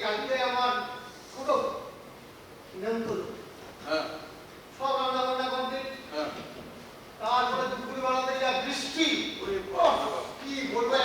কালকে আমার ছোট সব রান্না বান্না কমপ্লিট। তারপরে দুপুরে বেলাতে যা বৃষ্টি, কি বলবো,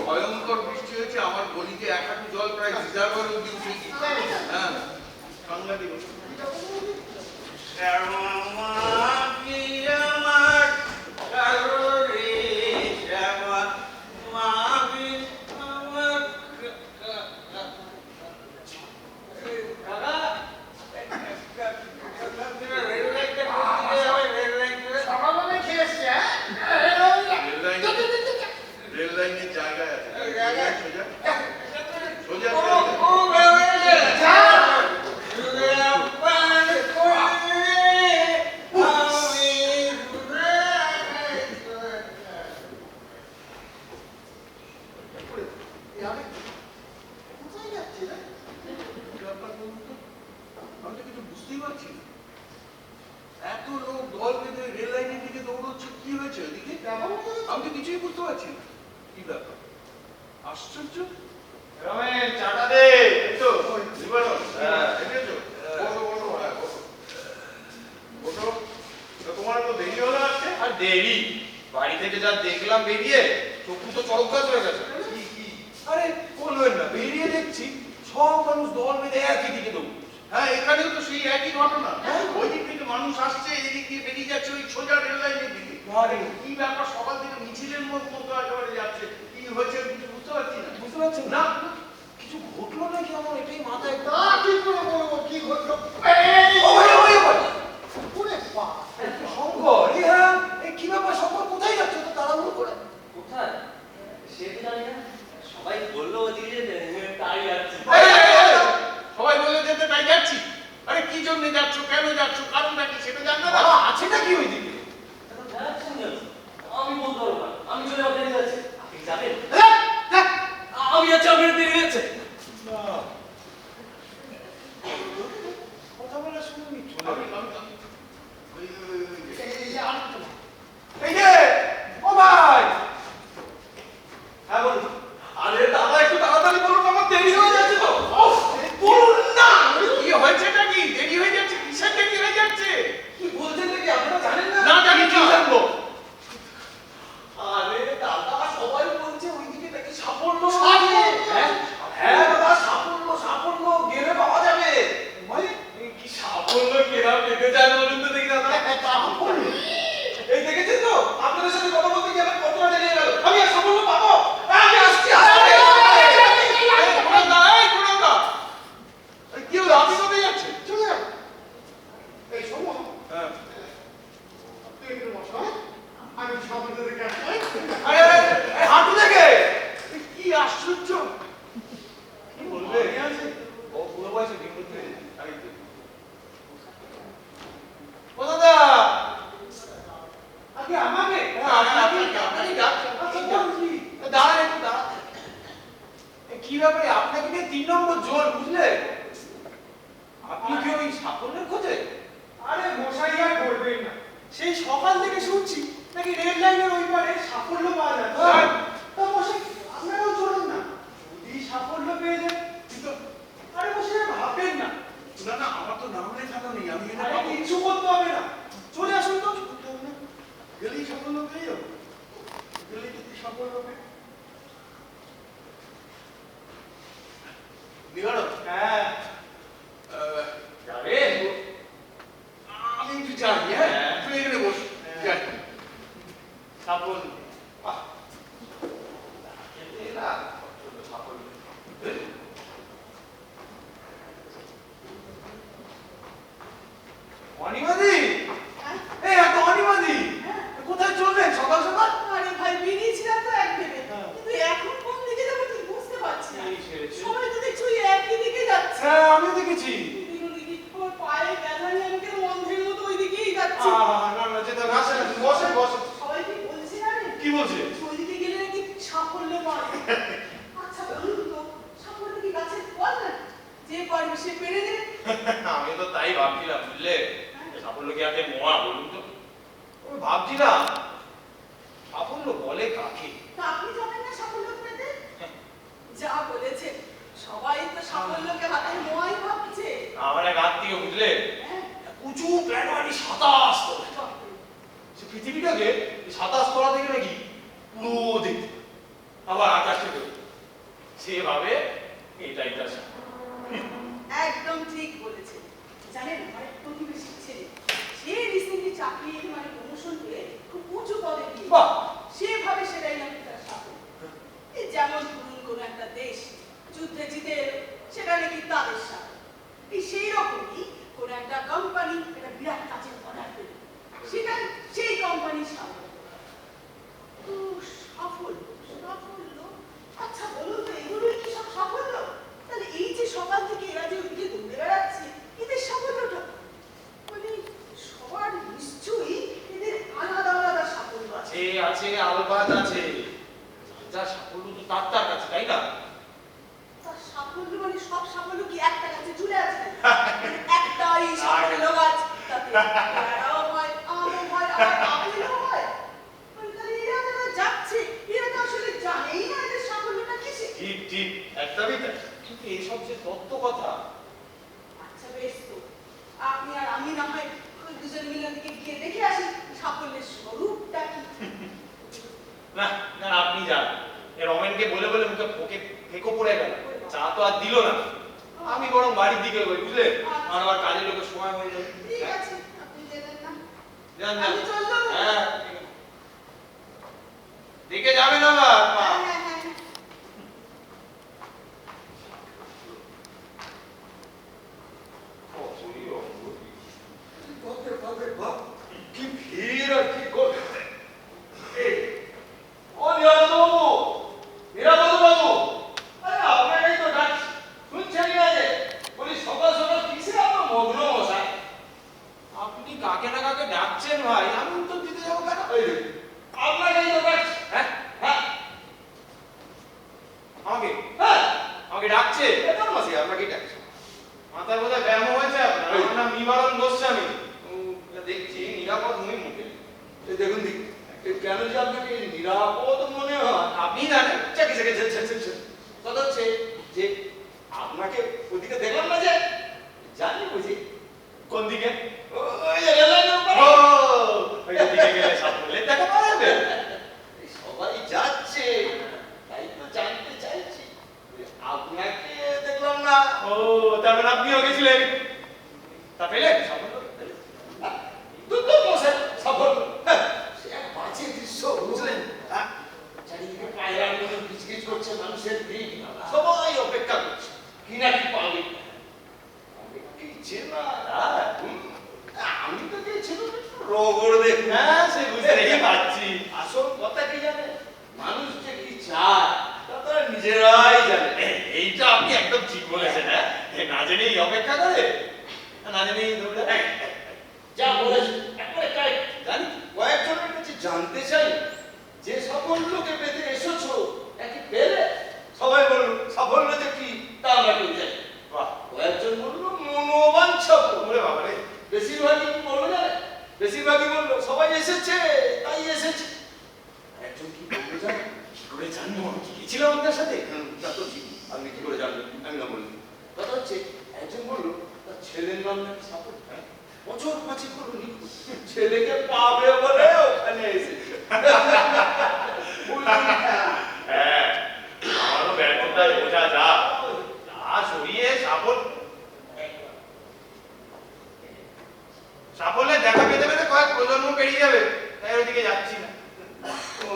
ভয়ঙ্কর বৃষ্টি হয়েছে। আমার গলিতে এক হাঁটু জল প্রায় রিজার্ভার অব্দি উঠে গেছে। বাংলা দিবস সাফল্য বলে কাকে? তা আপনি জানেন না সাফল্য পেতে? যা বলেছেন, সবাই তো সাফল্যকে হাতের মোয়াই ভাবছে। আমার এক আত্মীয়, বুঝলে, হ্যাঁ, উঁচু প্ল্যান মানে 27 তলা। বাপরে। সে পৃথিবীটাকে 27 তলা থেকে নাকি পুরো দেখতে পায়। আবার আকাশ থেকে সেভাবে এটাই তার সাফল্য। একদম ঠিক বলেছেন। জানেন, আমার এক প্রতিবেশী ছেলে, সে রিসেন্টলি চাকরি মানে প্রমোশন পেয়ে খুব উঁচু পদে গিয়ে বাহ! সেভাবে সেটাই নাকি তার সাফল্য। এই যেমন ধরুন কোনো একটা দেশ যুদ্ধে জিতে এলো, সেটা নাকি তাদের সাফল্য। এই সেই রকমই কোনো একটা কোম্পানি একটা বিরাট কাজের অর্ডার পেল, সেটা সেই কোম্পানির সাফল্য। তো সাফল্য সাফল্য, আচ্ছা বলুন তো, এগুলোই কি সব সাফল্য? তাহলে এই যে সকাল থেকে এরা যে ওইদিকে দৌড়ে বেড়াচ্ছে, এদের সাফল্যটা মানে সবার নিশ্চয়ই এদের আলাদা আলাদা সাফল্য আছে। আছে আলবাত আছে। যা সাফল্য তো তার কাছে, তাই না? তার সাফল্য মানে সব সাফল্য কি একটা গাছে ঝুলে আছে? একটাই সাফল্য গাছ, তাতে পেয়ারাও হয়, আমও হয়, আবার আপেলও হয়। মানে তাহলে এরা যারা যাচ্ছে, এরা তো আসলে জানেই না এদের সাফল্যটা কিসে। ঠিক ঠিক, একদমই তাই। কিন্তু এসব যে তত্ত্ব কথা, আচ্ছা বেশ, তো আপনি আর আমি না হয় ওই দুজন মিলে দিকে গিয়ে দেখে আসি সাফল্যের স্বরূপটা কি। না না, আপনি যান। রমেনকে বলে বলে মুখে ফেঁকো পড়ে গেল, চা তো আর দিল না। আমি বরং বাড়ির দিকে যাই, বুঝলে, আমার আবার কাজের লোকের সময় হয়ে যাবে। ঠিক আছে, আপনি যেতেন না? যান যান। আমি চললাম। হ্যাঁ, দেখে যাবেন আবার। হ্যাঁ, হ্যাঁ, হ্যাঁ, হ্যাঁ। বাপরে বাপরে বাপ, কি ভিড় আর কি করবে। এই, ও নিরাপদবাবু, নিরাপদবাবু, আরে আপনাকেই তো ডাকছি, শুনছেন না যে? বলি সকাল সকাল কিসে আপনার মগ্ন মশাই? আপনি কাকে না কাকে ডাকছেন ভাই, আমি উত্তর দিতে যাবো কেন? এই যে, আপনাকেই তো ডাকছি। হ্যাঁ হ্যাঁ, আমাকে হ্যাঁ, আমাকে ডাকছে? এটা মাসি আপনাকে ডাকছে। মাথায় বোধহয় ব্যায়াম হয়েছে আপনার। আমার নাম নিবারণ গোস্বামী। দেখছি নিরাপদ নই মুখে। এই দেখুন দিক, কেন যে আপনাকে নিরাপদ মনে হয়? আপনি জানেন। চাকি চাকি কথা হচ্ছে যে আপনাকে ওদিকে দেখলাম না যে, জানি বুঝি কোন দিকে? ওই যে রেললাইনের ও, উপরে। ওই দিকে গেলে সাফল্যের দেখা পাওয়া যাবে। সবাই যাচ্ছে, তাই তো জানতে চাইছি। আপনাকে দেখলাম না। ও, তার মানে আপনিও গেছিলেন। তা পেলেন সাফল্য? দুটো বসে সফল। সে এক বাজে দৃশ্য, বুঝলেন? হ্যাঁ? চারিদিকে পায়রার মতো কিচকিচ করছে, মানুষের ভিড়, সবাই অপেক্ষা করছে কি না কি পাবে। অনেক না, আমি তো গিয়েছিলাম একটু রগড় দেখতে। হ্যাঁ, সে বুঝতেই পারছি। আসল কথা কি জানে, মানুষ যে কি চায় তা তারা নিজেরাই জানে। এইটা আপনি একদম ঠিক বলেছেন। হ্যাঁ, না জেনেই অপেক্ষা করে, না জেনেই দৌড়ায়। যা বলেছে একবারে কারেক্ট। জানি। কয়েকজনের কাছে জানতে চাই, যে সাফল্যকে পেতে এসেছো নাকি পেলে? সবাই বলল সাফল্য যে কি তা আমরা কেউ জানি। বাহ, কয়েকজন বলল মনোবাঞ্ছা। ওরে বাবা রে। বেশিরভাগই কি বললো জানে? বেশিরভাগই বললো সবাই এসেছে তাই এসেছে। একজন কি বললো জানে? কি করে জানবো? আমি কি গেছিলাম আপনার সাথে? তা তো ঠিক, আপনি কি করে জানলেন? আমি না বললাম। কথা হচ্ছে একজন বললো তার ছেলের নাম নাকি সাফল্য। বছর 5 হলো নিখোঁজ, ছেলেকে পাবে বলে ওখানে এসেছে। হ্যাঁ, আমারও ব্যর্থতায় বোঝা যা। তা সরিয়ে সাফল্যের দেখা পেতে পেতে কয়েক প্রজন্ম পেরিয়ে যাবে, তাই ওইদিকে যাচ্ছি না। ও,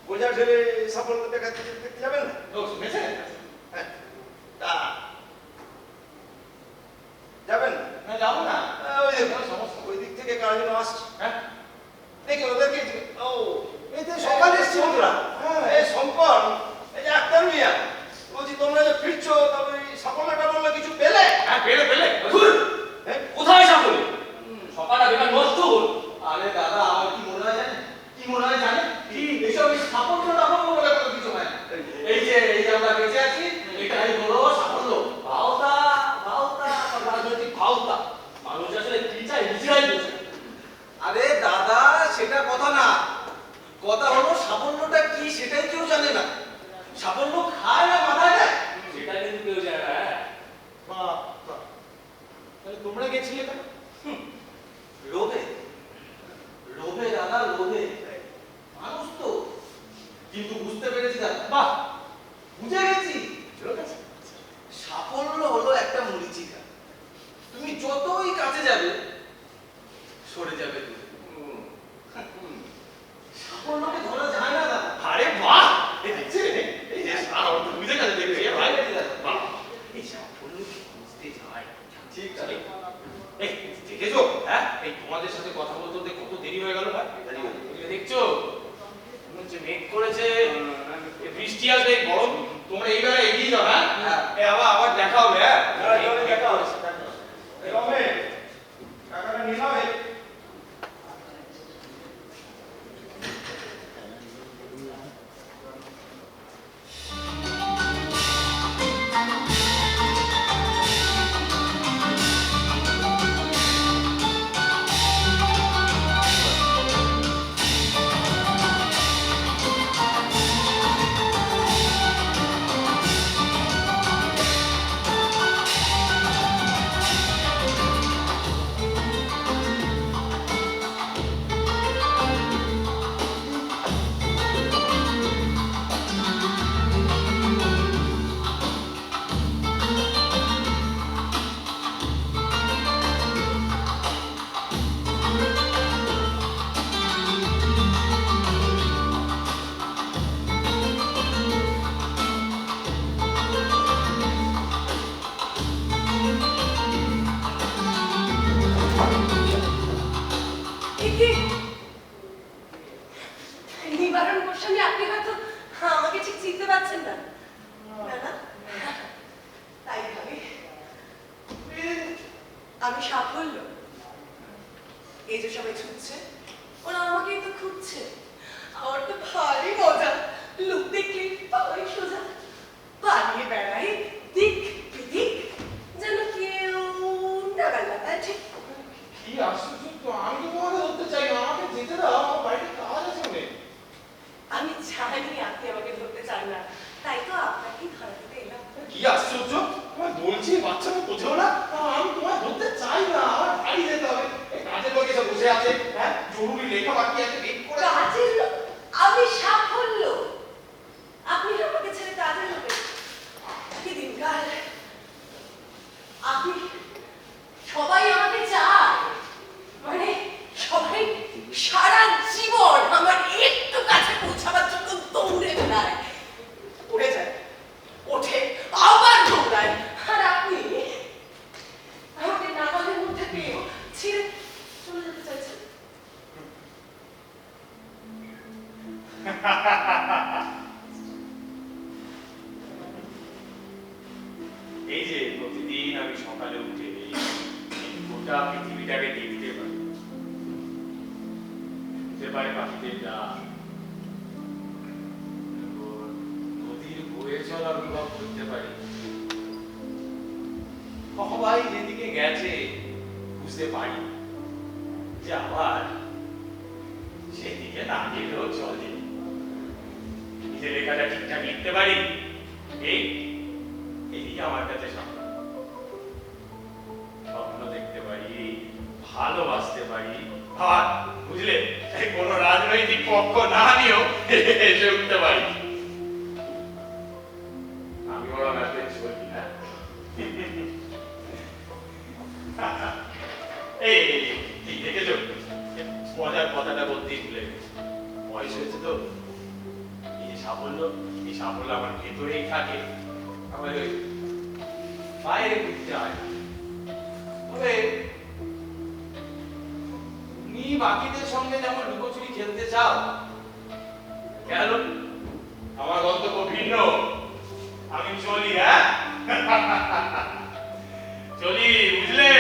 বোঝা ছেলে সাফল্য দেখাতে দেখতে যাবেন না? ও, শুনেছেন? হ্যাঁ, তা যাবেন না? না, যাবো না। ওই যে কোনো সমস্যা? ওই দিক থেকে কারজন আসছে, হ্যাঁ, দেখি ওদেরকে। ও, এই তো সকালে এসেছিল তোরা। হ্যাঁ, এই শঙ্কর, এই যে আক্তার মিয়া, বলছি তোমরা যে ফিরছো, তবে এই সাফল্যটা বললে কিছু পেলে? হ্যাঁ, পেলে। হ্যাঁ? কোথায় সাফল্য? সকালটা বেকার নষ্ট হল। আরে দাদা, আমার কি মনে হয় জানেন? কি এইসব সাফল্য টাফল্য বলে কোনো কিছু হয় না। এই যে আমরা বেঁচে আছি, সরে যাবে দূরে। সাফল্যকে ধরা যায় না দাদা। আরে বাহ, এই দেখছে এই যে সারা অর্থ বুঝে গেছে দেখছি ভাই। বাহ, এই সাফল্যকে বুঝতে যায়। ঠিক চলে। আছে। এই দেখেছো, হ্যাঁ, এই তোমাদের সাথে কথা বলতে বলতে কত দেরি হয়ে গেল ভাই। এই দেখছো, মনে হচ্ছে মেঘ করেছে, এই বৃষ্টি আসবে, এই গরম। তোমরা এইবারে এগিয়ে যাও, হ্যাঁ? হ্যাঁ। এই আবার দেখা হবে, হ্যাঁ? দেখা হচ্ছে। টাকাটা নিয়ে নাও। একে নিবারণ গোস্বামী, আপনি হয়তো আমাকে ঠিক চিনতে পারছেন না, না না? তাই ভাবি আমি সাফল্য। এই যে সবাই ছুটছে, ওরা আমাকেই তো খুঁজছে। আমার তো ভারী মজা, লোক দেখলে পাওয়াই সোজা, পালিয়ে বেড়াই দিক বিদিক, যেন কেউ নাগাল না পায় ঠিক। কি আশ্চর্য তো, আমি তো তোমাকে ধরতে চাই না, আমাকে যেতে দাও, আমার বাড়িতে কাজ আছে অনেক। আমি জানি আপনি আমাকে ধরতে চান না, তাই তো আপনাকেই ধরা দিতে এলাম। কি আশ্চর্য, তোমায় বলছি বাচ্চাকে বোঝো না, আমি তোমায় ধরতে চাই না, আমার বাড়ি যেতে হবে। এই কাজের লোক এসে বসে আছে, হ্যাঁ, জরুরি লেখা বাকি আছে, লেট করে। কাজের লোক? আমি সাফল্য, আপনি আমাকে ছেড়ে কাজের লোকে? কি দিনকাল! আপনি সবাই আমাকে চায়, মানে সবাই সারা জীবন আমার একটু কাছে পৌঁছাবার জন্য দৌড়ে বেড়ায়, উড়ে যায়, ওঠে, আবার দৌড়ায়, আর আপনি আমাকে নাগালের মধ্যে পেয়েও ছেড়ে চলে যেতে চাইছেন। এই যে প্রতিদিন আমি সকালে উঠে এই গোটা পৃথিবীটাকে দেখতে পারি, শুনতে পারি পাখিদের ডাক, নদীর বয়ে চলা অনুভব করতে পারি। সবাই যেদিকে গেছে বুঝতে পারি যে আবার সেদিকে না গেলেও চলে। নিজের লেখাটা ঠিকঠাক লিখতে পারি, এই এদিকে আমার কাছে স্বপ্ন। স্বপ্ন দেখতে পারি, ভালোবাসতে পারি, আর বুঝলে কোনো রাজনৈতিক পক্ষ না নিয়েও এসে উঠতে পারি। আমি বড় ম্যাসেজ করি না। এই ঠিক দেখেছো, মজার কথাটা বলতেই ভুলে গেছি। বয়স হয়েছে তো, এই যে সাফল্য, এই সাফল্য আমার ভেতরেই থাকে, আমার ওই বাইরে ঘুরতে হয় না। তবে তুমি বাকিদের সঙ্গে যেমন লুকোচুরি খেলতে চাও, কেন আমার গন্তব্য ভিন্ন। আমি চলি, হ্যাঁ চলি, বুঝলে?